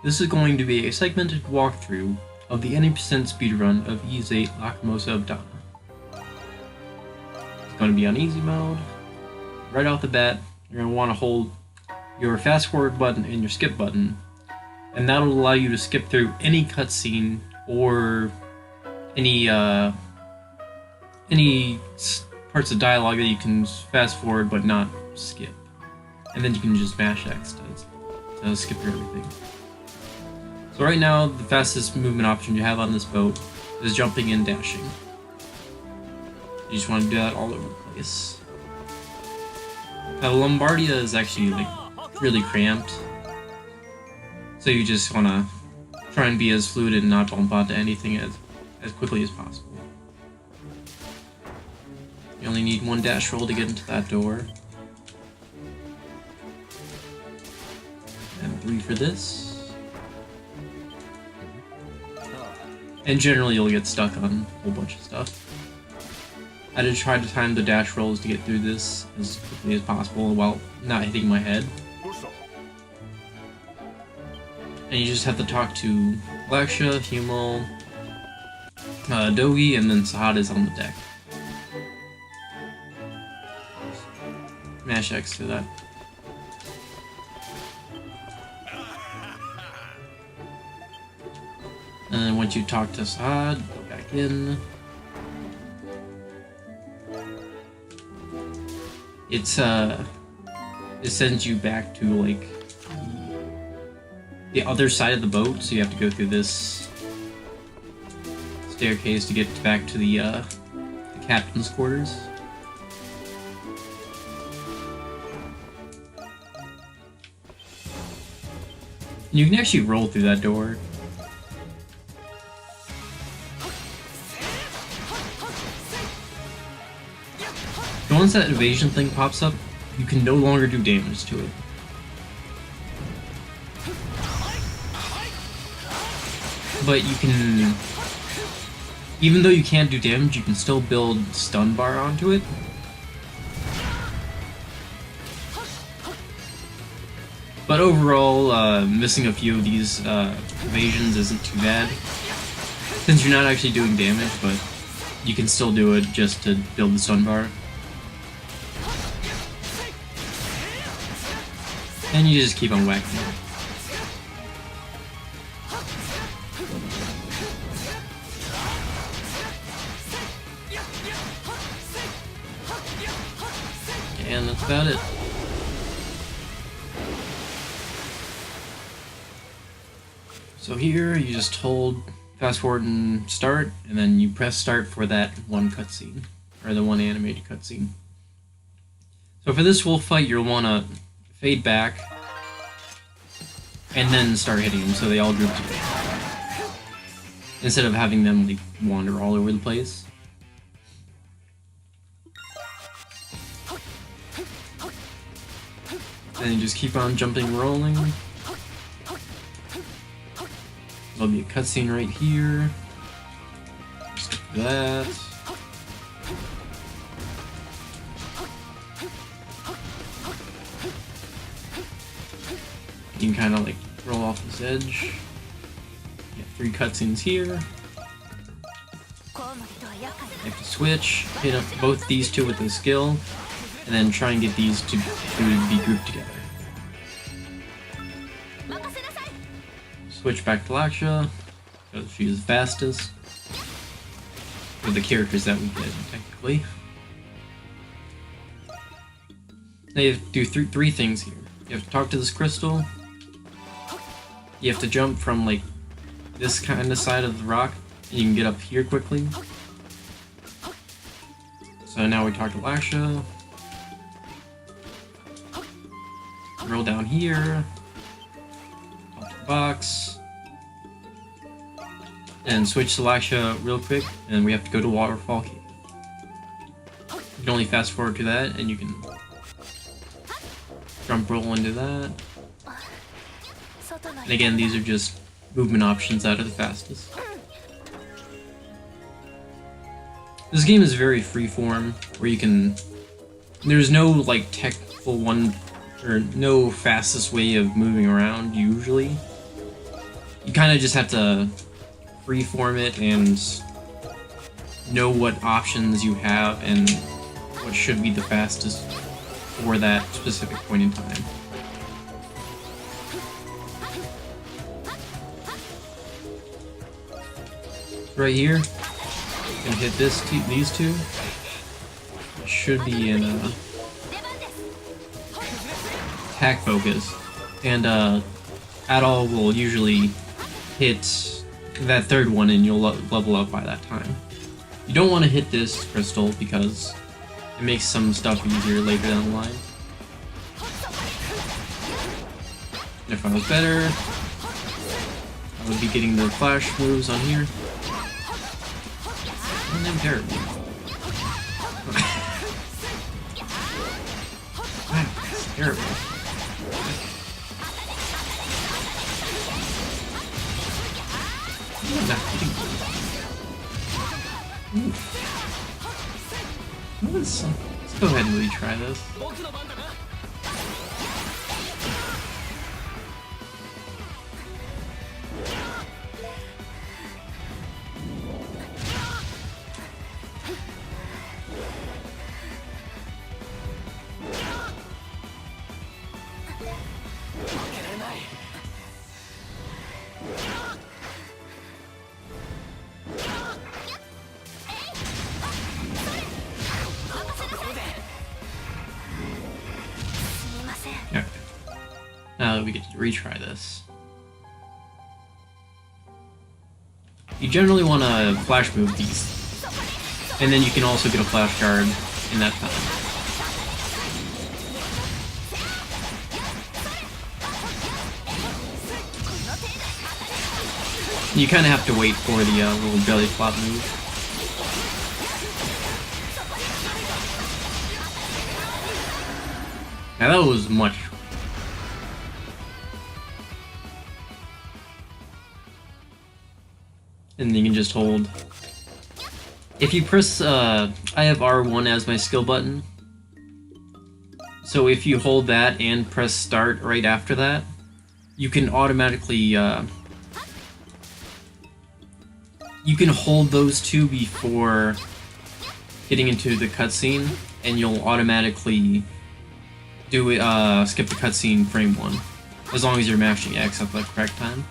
This is going to be a segmented walkthrough of the 80% speedrun of VIII Lacrimosa of Dana. It's going to be on easy mode. Right off the bat, you're going to want to hold your fast forward button and your skip button, and that'll allow you to skip through any cutscene or any parts of dialogue that you can fast forward but not skip. And then you can just mash X to skip through everything. So right now, the fastest movement option you have on this boat is jumping and dashing. You just want to do that all over the place. Now, Lombardia is actually like really cramped, so you just want to try and be as fluid and not bump onto anything as quickly as possible. You only need one dash roll to get into that door. And 3 for this. And generally you'll get stuck on a whole bunch of stuff. I did try to time the dash rolls to get through this as quickly as possible while not hitting my head. And you just have to talk to Laksha, Humo, Dogi, and then Sahad is on the deck. Mash X to that. And then once you talk to Sahad, go back in. It sends you back to like the other side of the boat, so you have to go through this staircase to get back to the captain's quarters. You can actually roll through that door. Once that evasion thing pops up, you can no longer do damage to it. But you can, even though you can't do damage, you can still build stun bar onto it. But overall, missing a few of these evasions isn't too bad, since you're not actually doing damage, but you can still do it just to build the stun bar. And you just keep on whacking it. And that's about it. So here, you just hold fast forward and start, and then you press start for that one cutscene, or the one animated cutscene. So for this wolf fight, you'll want to fade back, and then start hitting them so they all group together, instead of having them like wander all over the place. And you just keep on jumping and rolling. There'll be a cutscene right here. Skip that. You can kind of like roll off this edge. You have 3 cutscenes here. You have to switch, hit up both these 2 with the skill, and then try and get these to be grouped together. Switch back to Laksha, because she is fastest. With the characters that we did, technically. Now you have to do 3 things here. You have to talk to this crystal. You have to jump from like this kind of side of the rock, and you can get up here quickly. So now we talk to Laksha. Roll down here. Talk to the box. And switch to Laksha real quick, and we have to go to Waterfall Cave. You can only fast forward to that, and you can jump roll into that. And again, these are just movement options that are the fastest. This game is very freeform, where you can... There's no like technical one, or no fastest way of moving around usually. You kind of just have to freeform it and know what options you have and what should be the fastest for that specific point in time. Right here, gonna hit these two. Should be in attack focus, and Adol will usually hit that third one, and you'll level up by that time. You don't want to hit this crystal because it makes some stuff easier later down the line. And if I was better, I would be getting the flash moves on here. And I'm terrible. Wow, that's terrible. I'm not hitting them. Let's go ahead and retry this. Okay. Now that we get to retry this. You generally want to flash move these. And then you can also get a flash guard in that time. You kind of have to wait for the little belly flop move. Now that was much. And you can just hold. If you press, I have R1 as my skill button. So if you hold that and press start right after that, you can automatically, you can hold those two before getting into the cutscene, and you'll automatically do it, skip the cutscene frame 1, as long as you're mashing X at the correct time.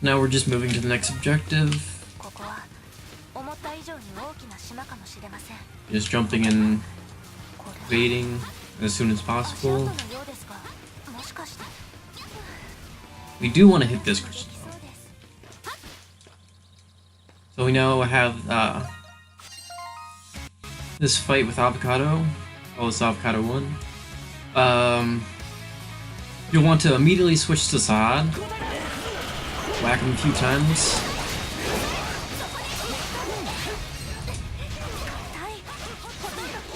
Now we're just moving to the next objective. Just jumping and waiting as soon as possible. We do want to hit this crystal. So we now have this fight with Avocado. Oh, it's Avocado 1. You'll want to immediately switch to Saad. Whack him a few times.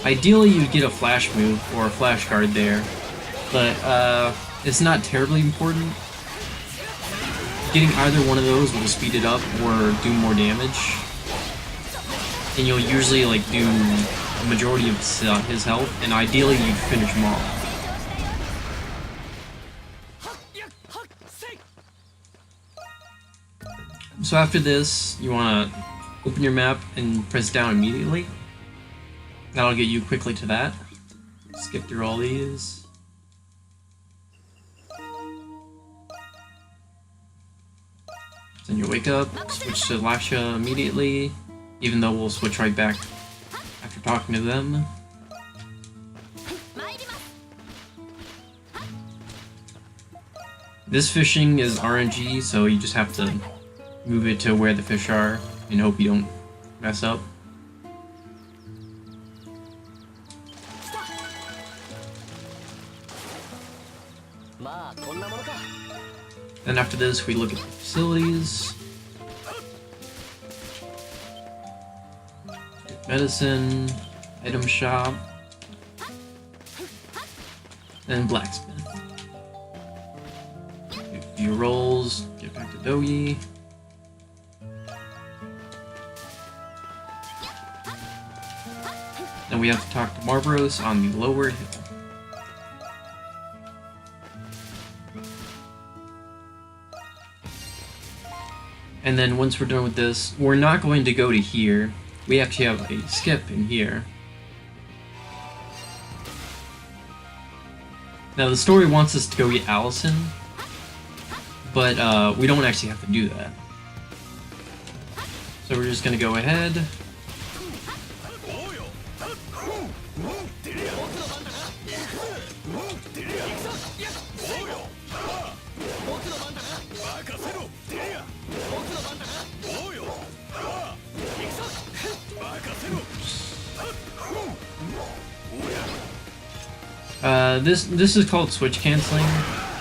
Ideally, you'd get a flash move or a flash guard there, but it's not terribly important. Getting either one of those will speed it up or do more damage, and you'll usually like do the majority of his health, and ideally you'd finish him off. So after this, you want to open your map and press down immediately. That'll get you quickly to that. Skip through all these. Then you wake up, switch to Lasha immediately, even though we'll switch right back after talking to them. This fishing is RNG, so you just have to move it to where the fish are and hope you don't mess up. Then after this, we look at the facilities. Medicine, item shop, and blacksmith. Do a few rolls, get back to Dogi. Then we have to talk to Marlboros on the lower hill. And then once we're done with this, we're not going to go to here. We actually have a skip in here. Now the story wants us to go get Allison, but we don't actually have to do that. So we're just gonna go ahead. This is called switch canceling.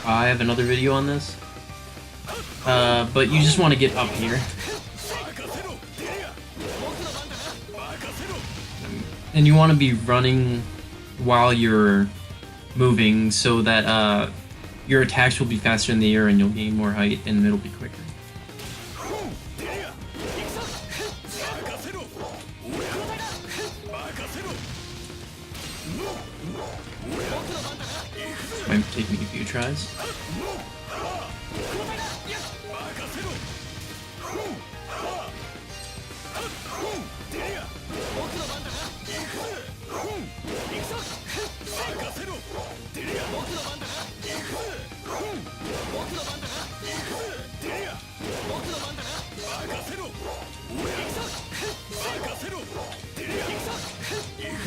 I have another video on this. But you just want to get up here. And you want to be running while you're moving so that your attacks will be faster in the air and you'll gain more height and it'll be quicker. Might take me a few tries.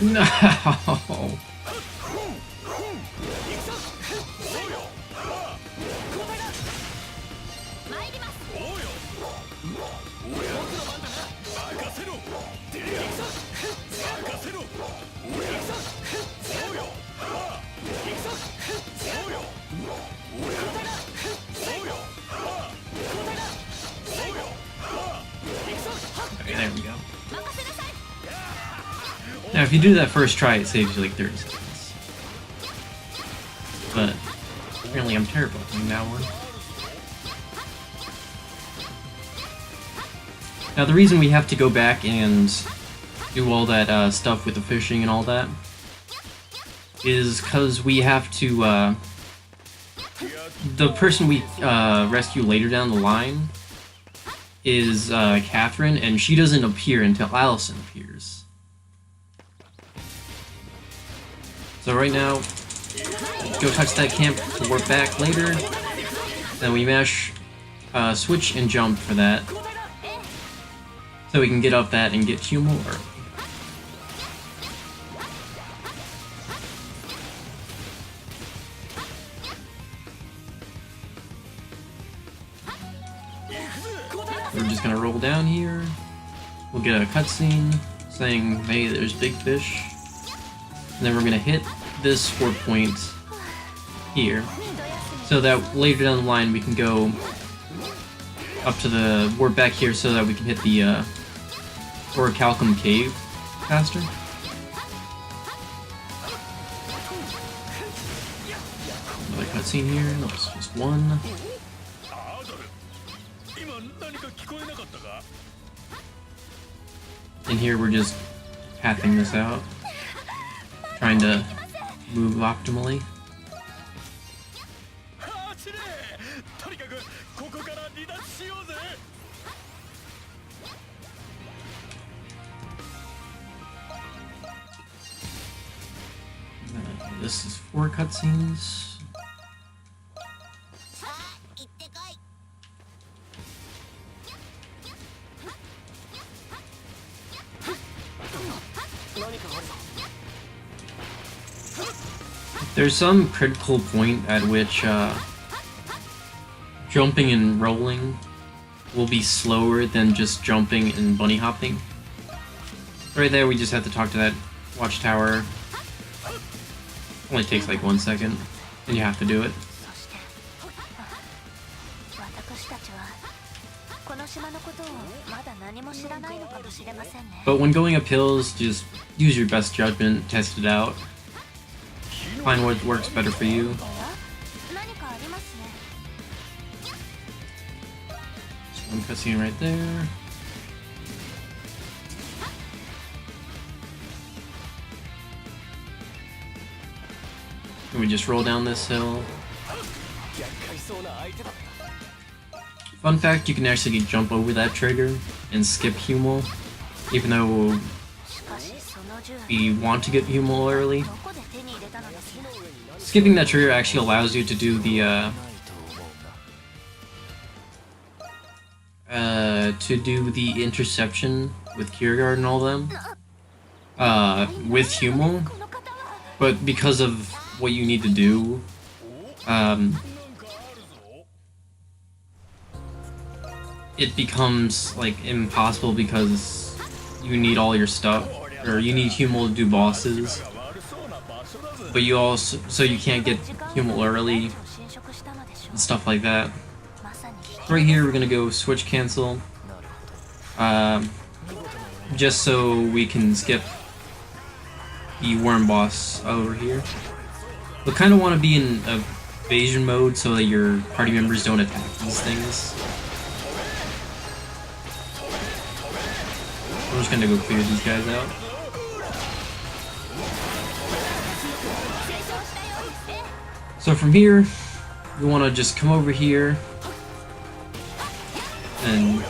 No! Okay, there we go. Now, if you do that first try, it saves you like 30 seconds. But apparently, I'm terrible at doing that one. Now, the reason we have to go back and do all that stuff with the fishing and all that is because we have to. The person we rescue later down the line is Catherine, and she doesn't appear until Allison appears. So right now, go touch that camp to work back later. Then we mash switch and jump for that. So we can get up that and get 2 more. We're just gonna roll down here. We'll get a cutscene saying, hey, there's big fish. And then we're gonna hit this 4 point here. So that later down the line we can go up to the warp back here so that we can hit the Orichalcum cave faster. Another cutscene here. That's just one. And here we're just pathing this out, trying to move optimally. This is 4 cutscenes. There's some critical point at which jumping and rolling will be slower than just jumping and bunny hopping. Right there, we just have to talk to that watchtower. Only takes like 1 second, and you have to do it. But when going up hills, just use your best judgment, test it out. Find what works better for you. Just one cutscene right there. And we just roll down this hill. Fun fact, you can actually jump over that trigger and skip Hummel, even though we want to get Hummel early. Skipping that trigger actually allows you to do the interception with Kierkegaard and all them with Hummel, but because of what you need to do, it becomes like impossible because you need all your stuff, or you need Hummel to do bosses, but you also, so you can't get Hummel early and stuff like that. Right here we're gonna go switch cancel, just so we can skip the worm boss over here. We kind of want to be in evasion mode so that your party members don't attack these things. I'm just gonna go clear these guys out. So from here, you want to just come over here and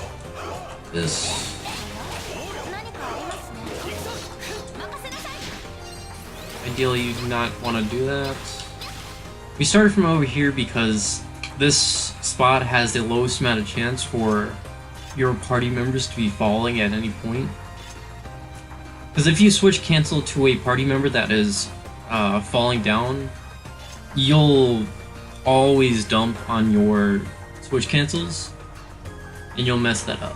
this. Ideally, you do not want to do that. We started from over here because this spot has the lowest amount of chance for your party members to be falling at any point. Because if you switch cancel to a party member that is falling down, you'll always dump on your switch cancels, and you'll mess that up.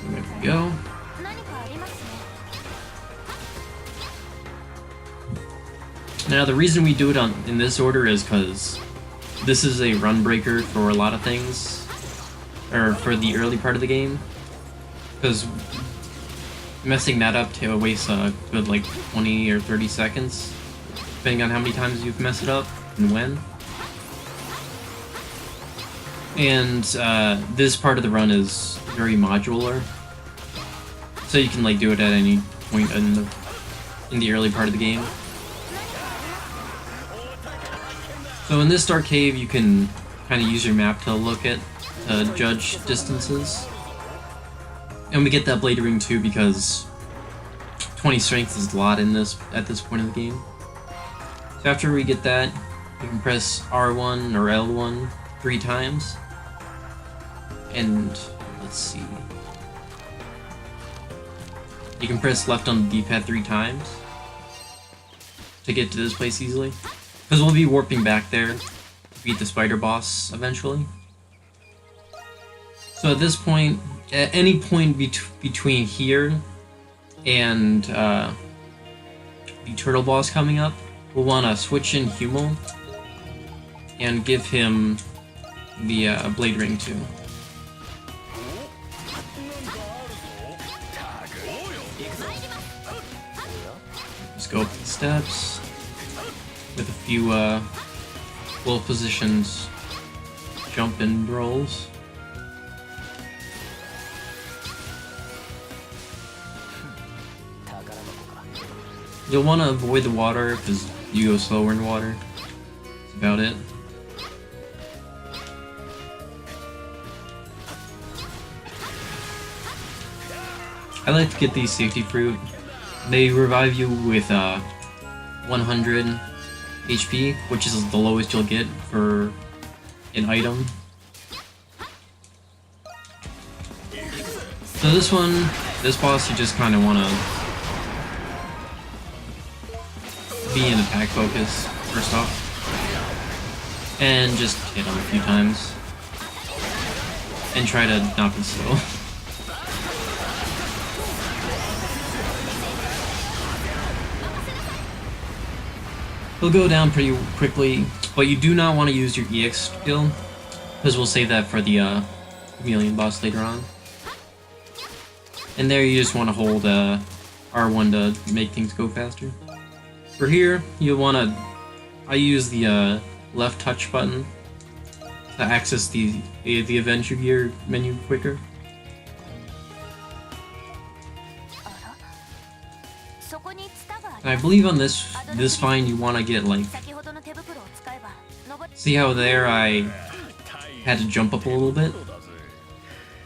There we go. Now the reason we do it in this order is because this is a run breaker for a lot of things, or for the early part of the game, because messing that up wastes a good like 20 or 30 seconds, depending on how many times you've messed it up and when. And this part of the run is very modular, so you can like do it at any point in the early part of the game. So in this dark cave, you can kind of use your map to look at, judge distances. And we get that blade ring too because 20 strength is a lot in this at this point of the game. So after we get that, you can press R1 or L1 3 times. And let's see. You can press left on the D-pad 3 times to get to this place easily. Because we'll be warping back there to beat the spider boss eventually. So at this point, at any point between here and the turtle boss coming up, we'll want to switch in Hummel and give him the blade ring too. Just go up the steps with a few well positioned jump and rolls. You'll want to avoid the water because you go slower in water. That's about it. I like to get these safety fruit. They revive you with 100 HP, which is the lowest you'll get for an item. So this boss, you just kind of want to be in attack focus first off, and just hit him a few times, and try to not be slow. He'll go down pretty quickly, but you do not want to use your EX skill, because we'll save that for the chameleon boss later on. And there you just want to hold R1 to make things go faster. For here, you'll want to... I use the left touch button to access the adventure gear menu quicker. And I believe on this find you want to get like, see how there I had to jump up a little bit?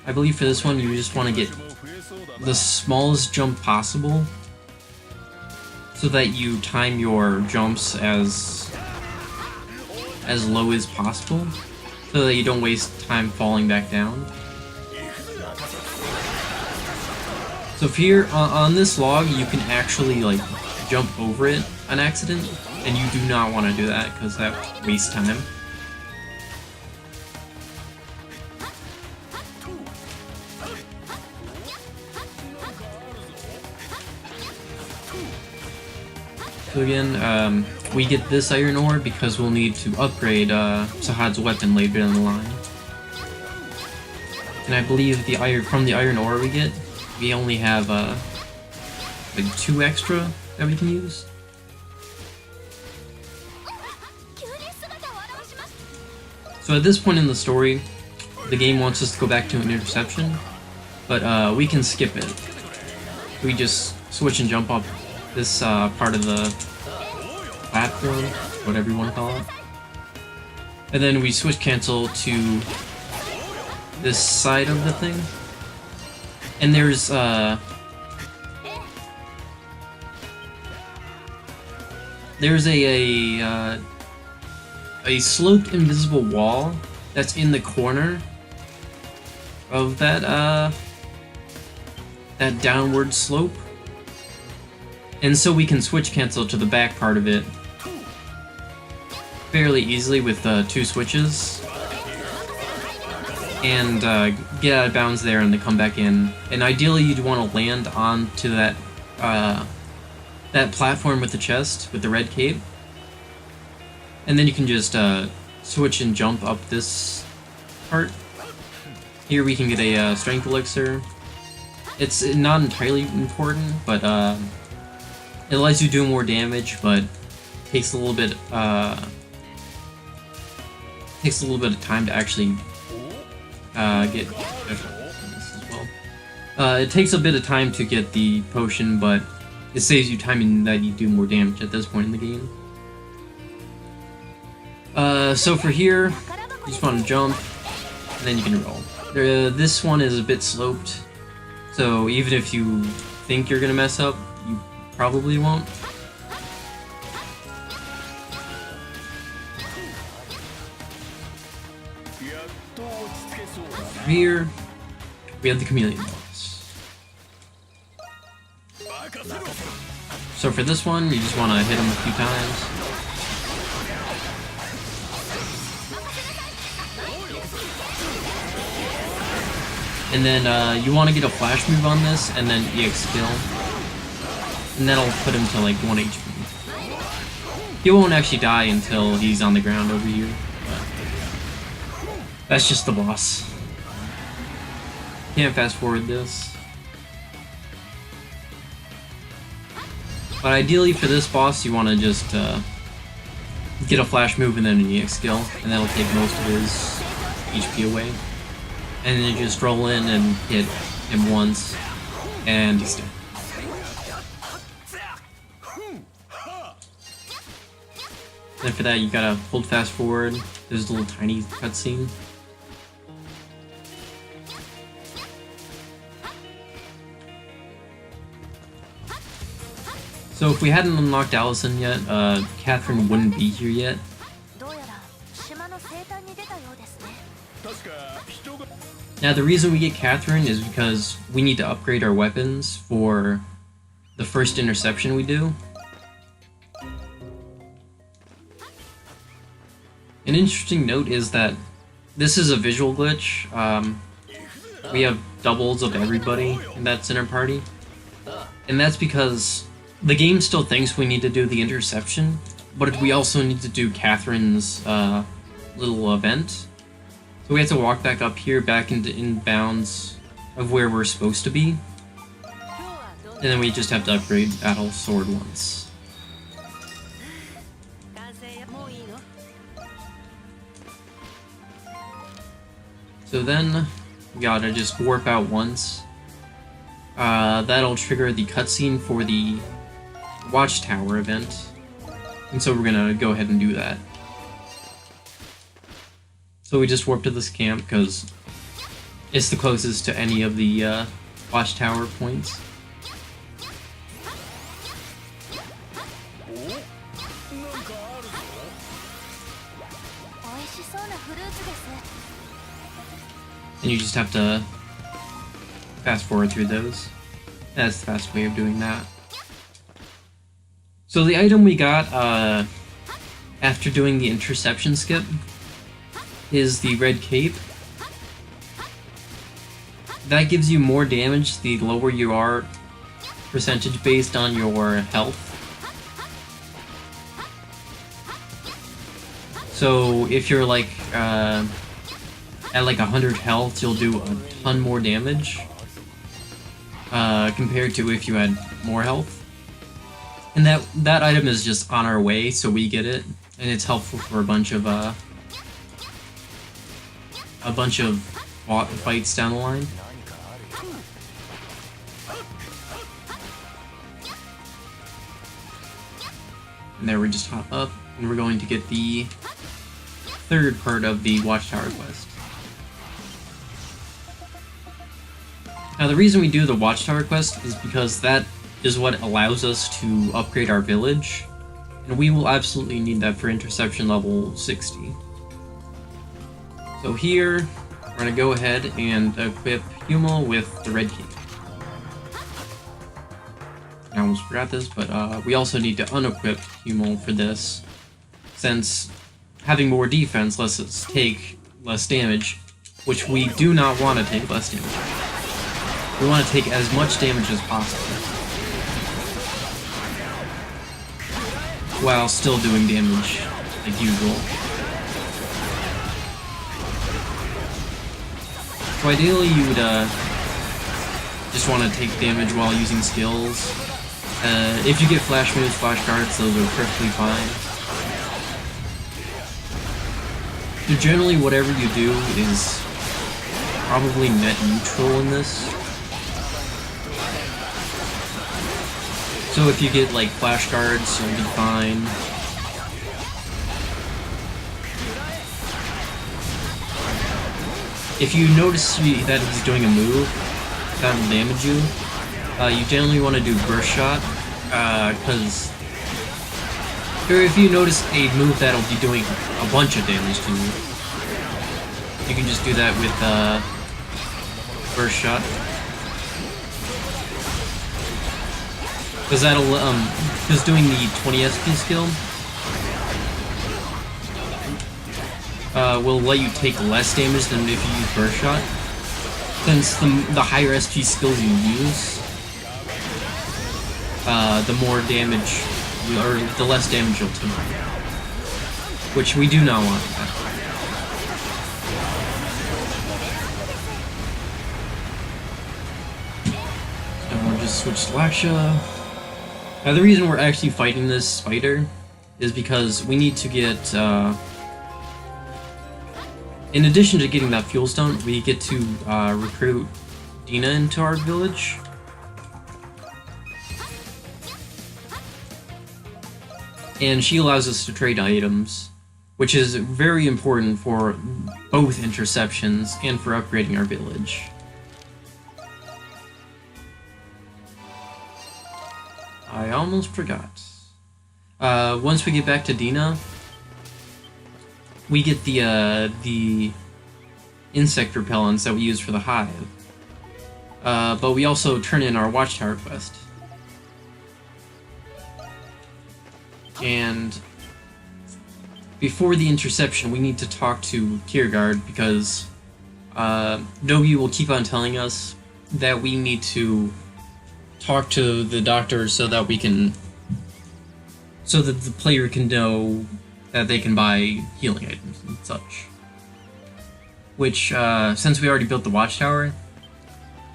I believe for this one you just want to get the smallest jump possible so that you time your jumps as low as possible so that you don't waste time falling back down. So if you're on this log, you can actually like jump over it on accident, and you do not want to do that because that wastes time. So again, we get this iron ore because we'll need to upgrade Sahad's weapon later down the line. And I believe from the iron ore we only have like 2 extra that we can use. So at this point in the story, the game wants us to go back to an interception, but we can skip it. We just switch and jump up this part of the platform, whatever you want to call it. And then we switch cancel to this side of the thing. And there's a sloped invisible wall that's in the corner of that downward slope. And so we can switch cancel to the back part of it fairly easily with 2 switches. And get out of bounds there and then come back in. And ideally you'd want to land onto that platform with the chest, with the red cape. And then you can just switch and jump up this part. Here we can get a strength elixir. It's not entirely important, but it lets you do more damage, but takes a little bit of time to actually get this as well. It takes a bit of time to get the potion, but it saves you time in that you do more damage at this point in the game. So for here, you just want to jump, and then you can roll. This one is a bit sloped, so even if you think you're gonna mess up, you probably won't. Here, we have the chameleon boss. So for this one, you just want to hit him a few times. And then you want to get a flash move on this, and then EX skill. And that'll put him to like 1 HP. He won't actually die until he's on the ground over here. But that's just the boss. Can't fast forward this. But ideally for this boss, you want to just get a flash move and then an EX skill, and that'll take most of his HP away. And then you just roll in and hit him once, and he's dead. Then for that, you gotta hold fast forward. There's a little tiny cutscene. So if we hadn't unlocked Allison yet, Catherine wouldn't be here yet. Now the reason we get Catherine is because we need to upgrade our weapons for the first interception we do. An interesting note is that this is a visual glitch. We have doubles of everybody that's in our party. And that's because the game still thinks we need to do the interception, but we also need to do Catherine's little event. So we have to walk back up here, back in bounds of where we're supposed to be. And then we just have to upgrade Battle Sword once. So then we gotta just warp out once. That'll trigger the cutscene for the Watchtower event. And so we're gonna go ahead and do that. So we just warp to this camp because it's the closest to any of the Watchtower points. And you just have to fast forward through those. That's the fast way of doing that. So the item we got after doing the interception skip is the red cape. That gives you more damage the lower you are, percentage based on your health. So if you're like at like 100 health, you'll do a ton more damage compared to if you had more health. And that item is just on our way, so we get it, and it's helpful for a bunch of fights down the line. And there we just hop up, and we're going to get the third part of the Watchtower quest. Now the reason we do the Watchtower quest is because that is what allows us to upgrade our village, and we will absolutely need that for interception level 60. So here, we're going to go ahead and equip Hummel with the red key. I almost forgot this, but we also need to unequip Hummel for this, since having more defense lets us take less damage, which we do not want to take less damage. We want to take as much damage as possible, while still doing damage like usual. So ideally you would just want to take damage while using skills. If you get flash moves, flash cards, those are perfectly fine. So generally whatever you do is probably net neutral in this. So if you get like flash guards, you'll be fine. If you notice that he's doing a move that will damage you, you generally want to do burst shot, because if you notice a move that'll be doing a bunch of damage to you, you can just do that with burst shot. Because that'll, because doing the 20 SP skill will let you take less damage than if you use burst shot. Since the higher SP skills you use, the more damage, or the less damage you'll take. Which we do not want. So we'll just switch to Laksha. Now the reason we're actually fighting this spider is because we need to get, in addition to getting that fuel stone, we get to recruit Dina into our village. And she allows us to trade items, which is very important for both interceptions and for upgrading our village. I almost forgot. Once we get back to Dina, we get the insect repellents that we use for the hive. But we also turn in our Watchtower quest. And before the interception, we need to talk to Kiergaard because Nogi will keep on telling us that we need to talk to the doctor so that the player can know that they can buy healing items and such. Which, since we already built the Watchtower,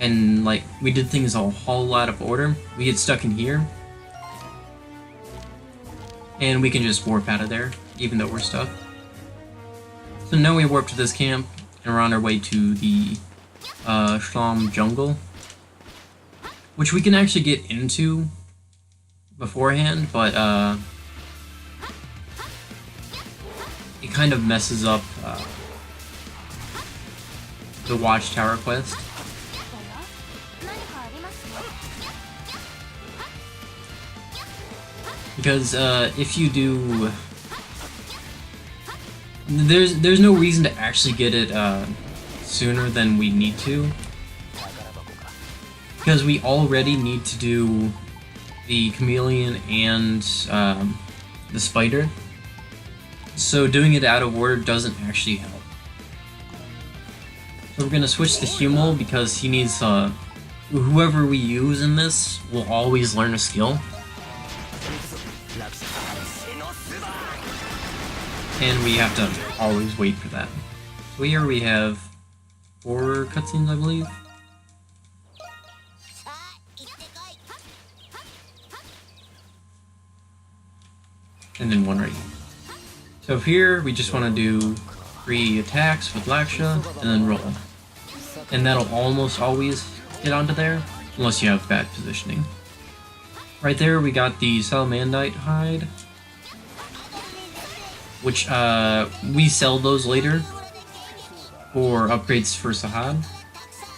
and like we did things a whole lot of order, we get stuck in here, and we can just warp out of there, even though we're stuck. So now we warp to this camp. and we're on our way to the Shlam jungle, which we can actually get into beforehand, but it kind of messes up the Watchtower quest. Because if you do, there's no reason to actually get it sooner than we need to, because we already need to do the chameleon and the spider, so doing it out of order doesn't actually help. So we're gonna switch to Hummel because he needs whoever we use in this will always learn a skill. And we have to always wait for that. So here we have 4 cutscenes, I believe. And then 1 right here. So here we just want to do 3 attacks with Laksha and then roll. And that'll almost always get onto there, unless you have bad positioning. Right there we got the Salamandite hide, which we sell those later for upgrades for Sahad.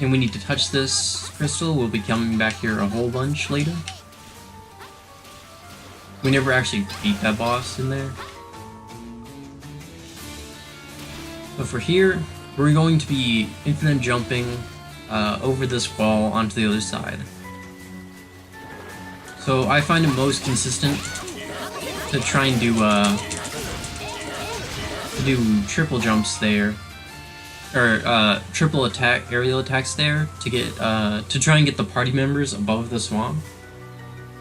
And we need to touch this crystal. We'll be coming back here a whole bunch later. We never actually beat that boss in there. But for here, we're going to be infinite jumping over this wall onto the other side. So I find it most consistent to try and do triple jumps there, or triple attack aerial attacks there to get to try and get the party members above the swamp,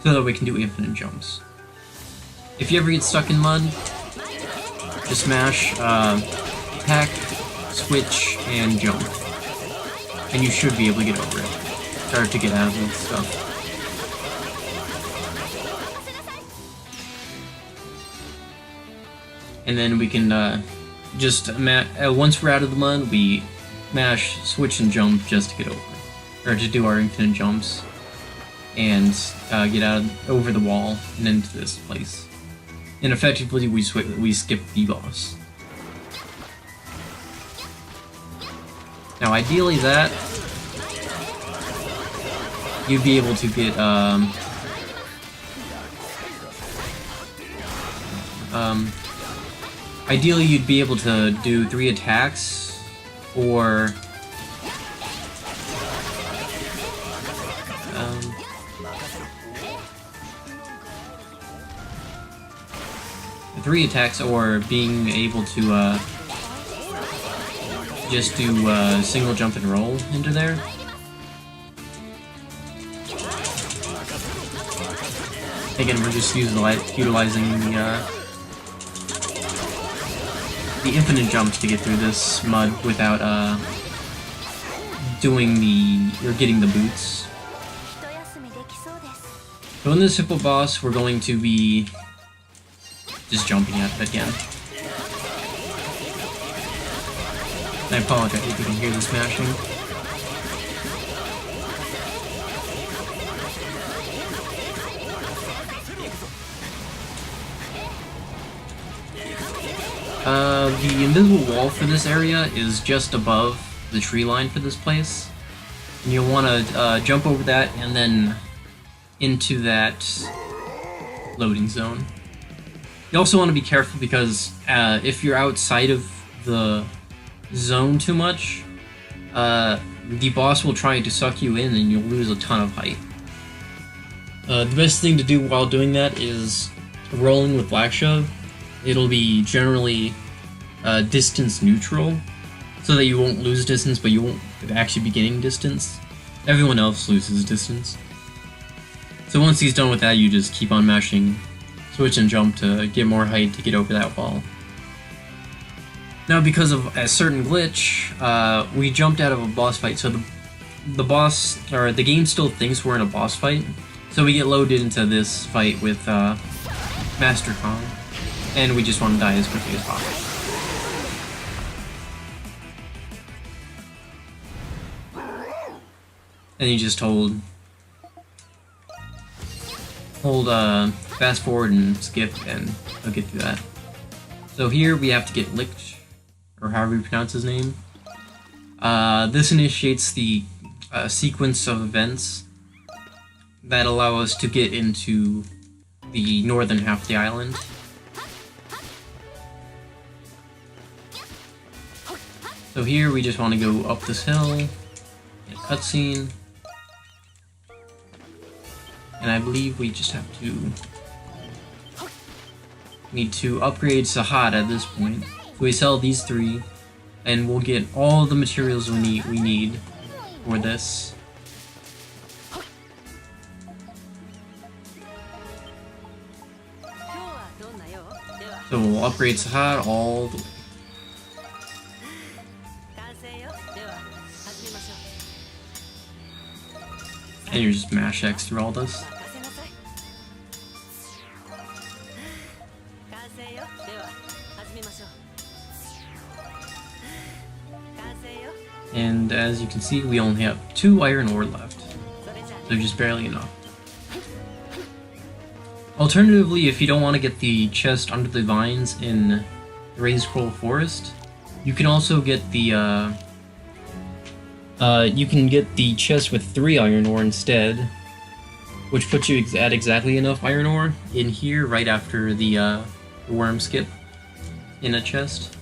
so that we can do infinite jumps. If you ever get stuck in mud, just mash attack, switch, and jump, and you should be able to get over it. Start to get out of this stuff. And then we can just once we're out of the mud, we mash, switch, and jump just to get over, or to do our infinite jumps, and get out over the wall and into this place. And effectively, we skip the boss. Now, ideally, that you'd be able to get ideally, you'd be able to do 3 attacks, or 3 attacks, or being able to just do single jump and roll into there. Again, we're just utilizing the infinite jumps to get through this mud without doing getting the boots. So in this hippo boss, we're going to be just jumping at it again. I apologize if you can hear the smashing. The invisible wall for this area is just above the tree line for this place. And you'll want to jump over that and then into that loading zone. You also want to be careful because if you're outside of the zone too much, the boss will try to suck you in and you'll lose a ton of height. The best thing to do while doing that is rolling with Laksha. It'll be generally distance neutral, so that you won't lose distance, but you won't actually be gaining distance. Everyone else loses distance. So once he's done with that, you just keep on mashing switch and jump to get more height to get over that wall. Now, because of a certain glitch, we jumped out of a boss fight, so the boss, or the game still thinks we're in a boss fight, so we get loaded into this fight with Master Kong, and we just want to die as quickly as possible. and you just hold fast forward and skip, and he'll get through that. So here we have to get Licht, or however you pronounce his name. This initiates the sequence of events that allow us to get into the northern half of the island. So here we just want to go up this hill, get a cutscene, and I believe we just have to need to upgrade Sahad at this point. So we sell these 3, and we'll get all the materials we need for this. So we'll upgrade Sahad all the way. And you just mash X through all this. And as you can see, we only have 2 iron ore left. So just barely enough. Alternatively, if you don't want to get the chest under the vines in the Raised Coral Forest, you can also get the chest with 3 iron ore instead, which puts you at exactly enough iron ore in here right after the worm skip in a chest.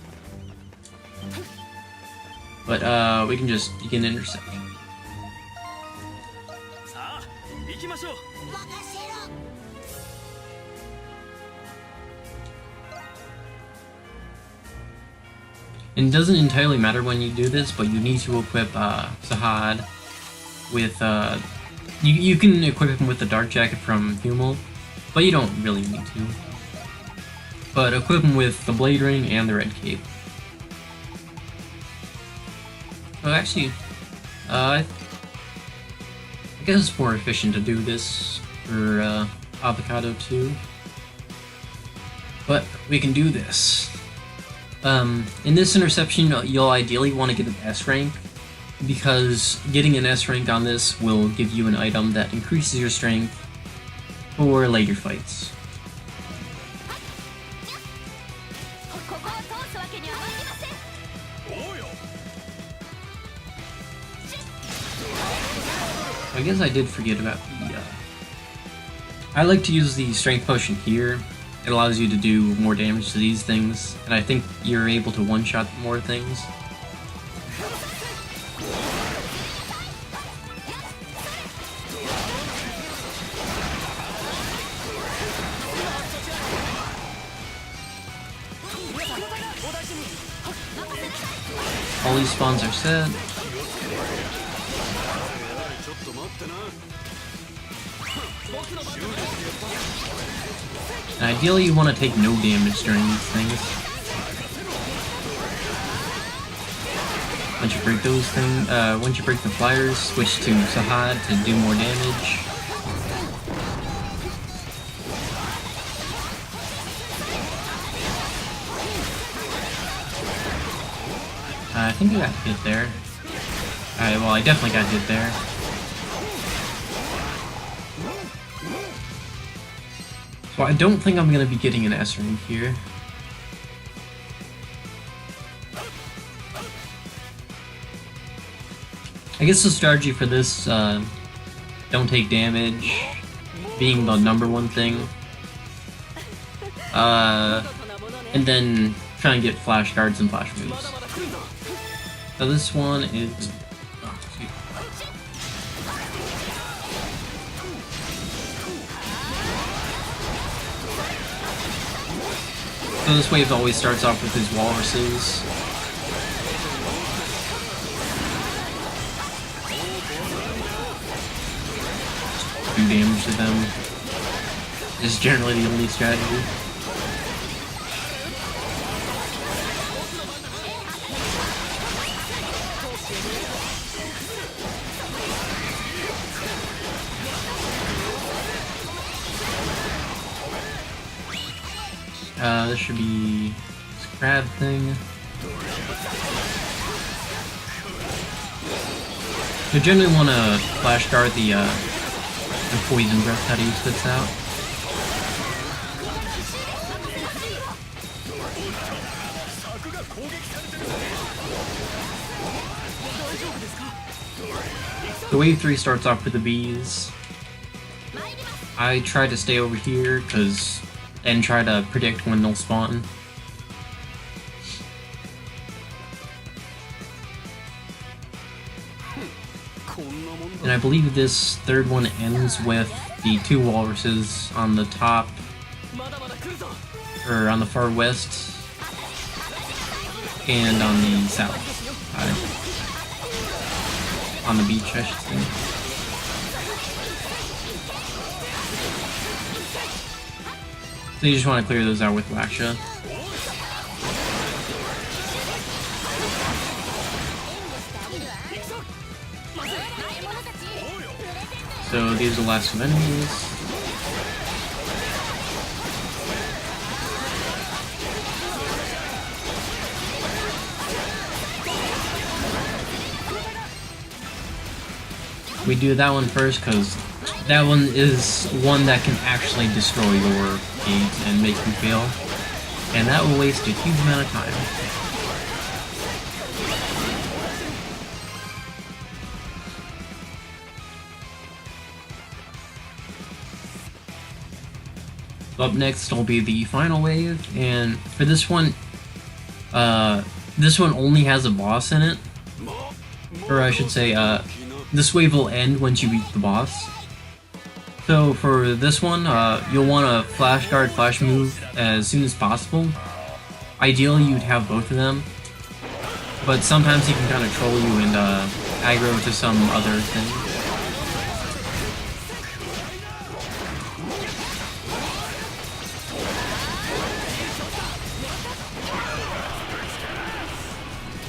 But we can just begin interception. And it doesn't entirely matter when you do this, but you need to equip Sahad with you can equip him with the dark jacket from Hummel, but you don't really need to. But equip him with the blade ring and the red cape. So actually, I guess it's more efficient to do this for Avocado 2. But we can do this. In this interception, you'll ideally want to get an S rank, because getting an S rank on this will give you an item that increases your strength for later fights. I guess I did forget about the, I like to use the strength potion here. It allows you to do more damage to these things, and I think you're able to one-shot more things. All these spawns are set. And ideally you want to take no damage during these things. Once you break those things, once you break the flyers, switch to Sahad to do more damage. I think I got hit there. Well, I definitely got hit there. So I don't think I'm going to be getting an S rank here. I guess the strategy for this, don't take damage, being the #1 thing. And then try and get flash guards and flash moves. So this one is... So this wave always starts off with his walruses. Do damage to them. This is generally the only strategy. This should be this crab thing. You generally want to flash guard the poison breath that he spits out. The wave 3 starts off with the bees. I try to stay over here and try to predict when they'll spawn. And I believe this third one ends with the 2 walruses on the top, or on the far west, and on the south side. On the beach, I should say. So you just want to clear those out with Laksha. So these are the last 2 enemies. We do that one first because that one is one that can actually destroy your gate and make you fail, and that will waste a huge amount of time. Up next will be the final wave, and for this one only has a boss in it, or I should say, this wave will end once you beat the boss. So for this one, you'll want to flash guard, flash move as soon as possible. Ideally, you'd have both of them, but sometimes he can kind of troll you and aggro to some other thing.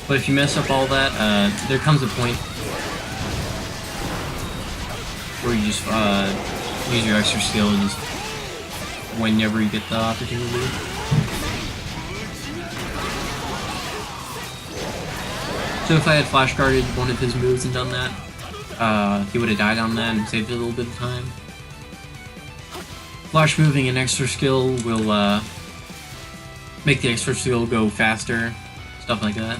But if you mess up all that, there comes a point where you just use your extra skill just whenever you get the opportunity. So if I had flash guarded one of his moves and done that, he would have died on that and saved a little bit of time. Flash moving an extra skill will make the extra skill go faster, stuff like that.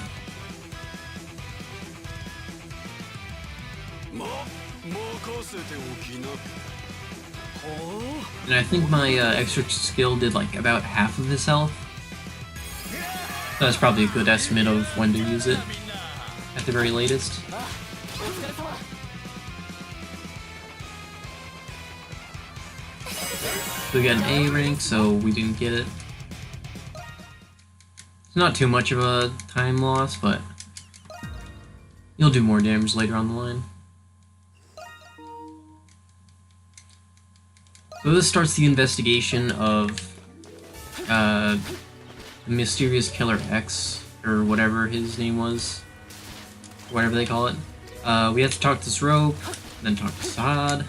And I think my extra skill did like about half of his health. So that's probably a good estimate of when to use it at the very latest. So we got an A rank, so we didn't get it. It's not too much of a time loss, but you'll do more damage later on the line. So this starts the investigation of Mysterious Killer X, or whatever his name was, whatever they call it. We have to talk to this rope, then talk to Saad.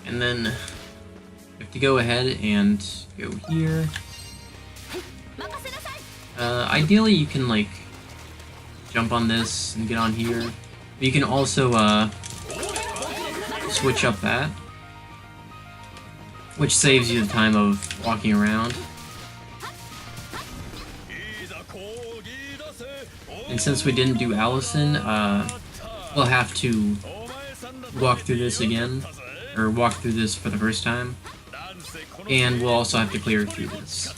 And then you have to go ahead and go here. Ideally you can like jump on this and get on here. But you can also switch up that, which saves you the time of walking around. And since we didn't do Allison, we'll have to walk through this again, or walk through this for the first time, and we'll also have to clear through this.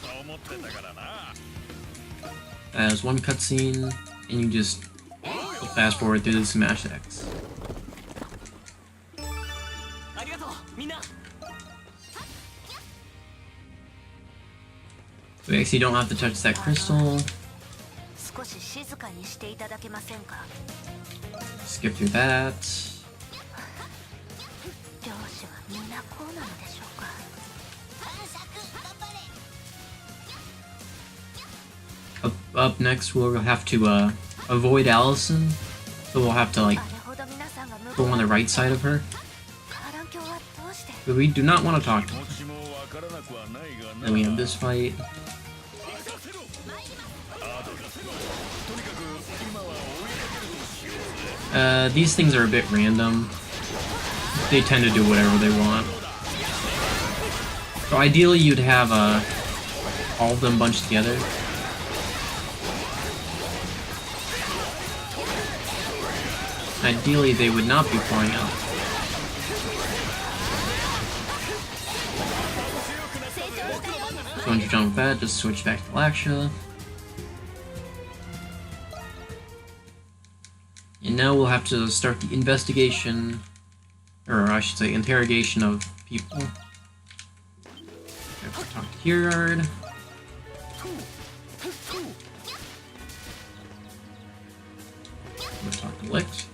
As one cutscene, and you just fast forward through the Smash X. We actually don't have to touch that crystal. Skip through that. Up next, we'll have to avoid Allison, so we'll have to like go on the right side of her. But we do not want to talk to her. Then we have this fight. These things are a bit random. They tend to do whatever they want. So ideally you'd have all of them bunched together. Ideally they would not be flying out. So once you're done with that, just switch back to Laksha. And now we'll have to start the investigation, or I should say interrogation of people. We have to talk to Kierard. We'll talk to Licht.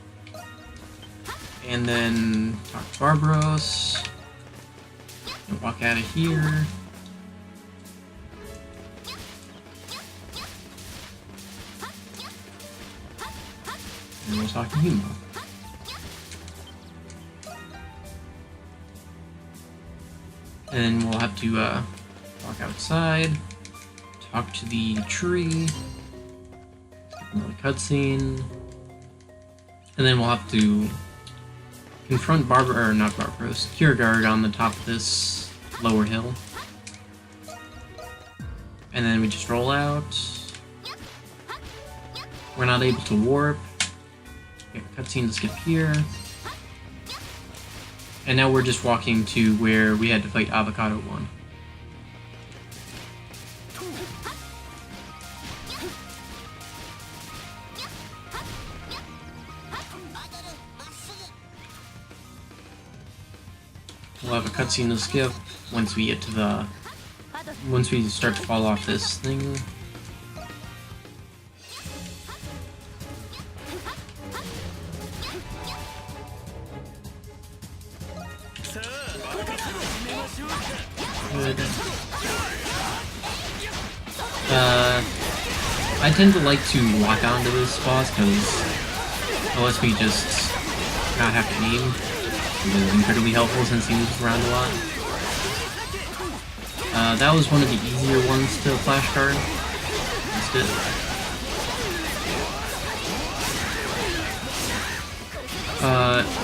And then talk to Barbaros. And walk out of here. And we'll talk to Humo. And then we'll have to walk outside, talk to the tree, skip another cutscene, and then we'll have to confront Barbaros, Kierard on the top of this lower hill. And then we just roll out. We're not able to warp. Cutscene to skip here. And now we're just walking to where we had to fight Avocado 1. We'll have a cutscene to skip once we get to the... once we start to fall off this thing. Good. I tend to like to lock onto this boss because it lets me just not have to aim. It is incredibly helpful since he moves around a lot. That was one of the easier ones to flashcard. Missed it.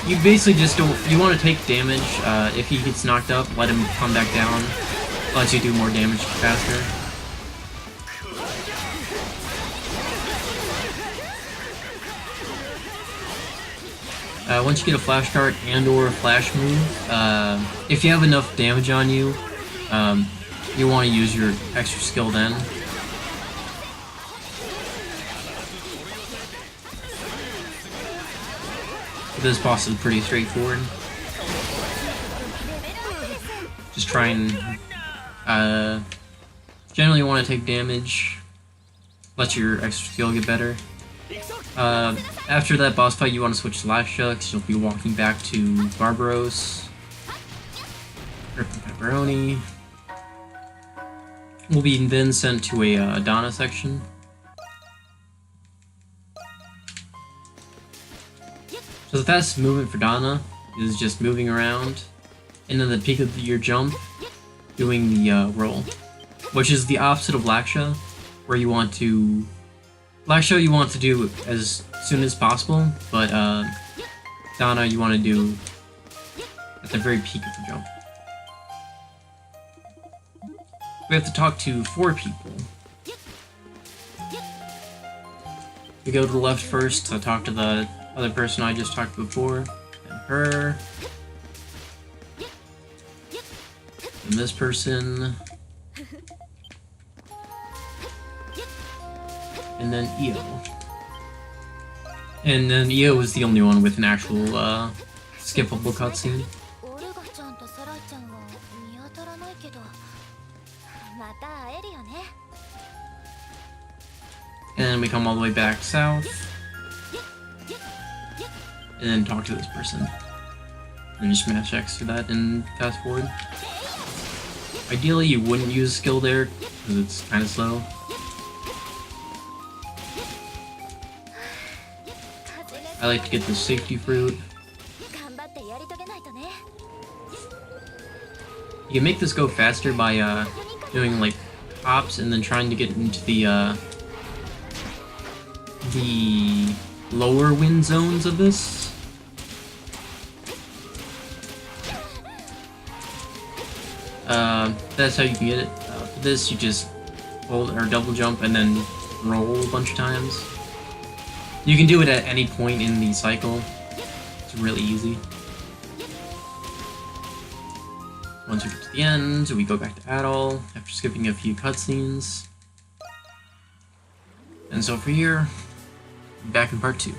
You basically just don't... you want to take damage. If he gets knocked up, let him come back down. Lets you do more damage faster. Once you get a flash card and or a flash move, if you have enough damage on you, you want to use your extra skill then. This boss is pretty straightforward. Just try and generally want to take damage, let your extra skill get better. After that boss fight, you want to switch to Laksha, because you'll be walking back to Barbaros. Griffin Pepperoni. We'll be then sent to a Donna section. So the fastest movement for Donna is just moving around, and then the peak of your jump, doing the roll, which is the opposite of Laksha, where you want to... Laksha you want to do as soon as possible, but Donna you want to do at the very peak of the jump. We have to talk to 4 people. We go to the left first to talk to the other person I just talked to before, and her, and this person, and then Io. And then Io is the only one with an actual skippable cutscene. And then we come all the way back south, and then talk to this person. And just smash X through that and fast forward. Ideally you wouldn't use skill there, because it's kind of slow. I like to get the safety fruit. You can make this go faster by doing like hops and then trying to get into the lower wind zones of this. That's how you can get it. For this, you just hold or double jump and then roll a bunch of times. You can do it at any point in the cycle. It's really easy. Once we get to the end, we go back to Adol after skipping a few cutscenes. And so for here, back in part 2.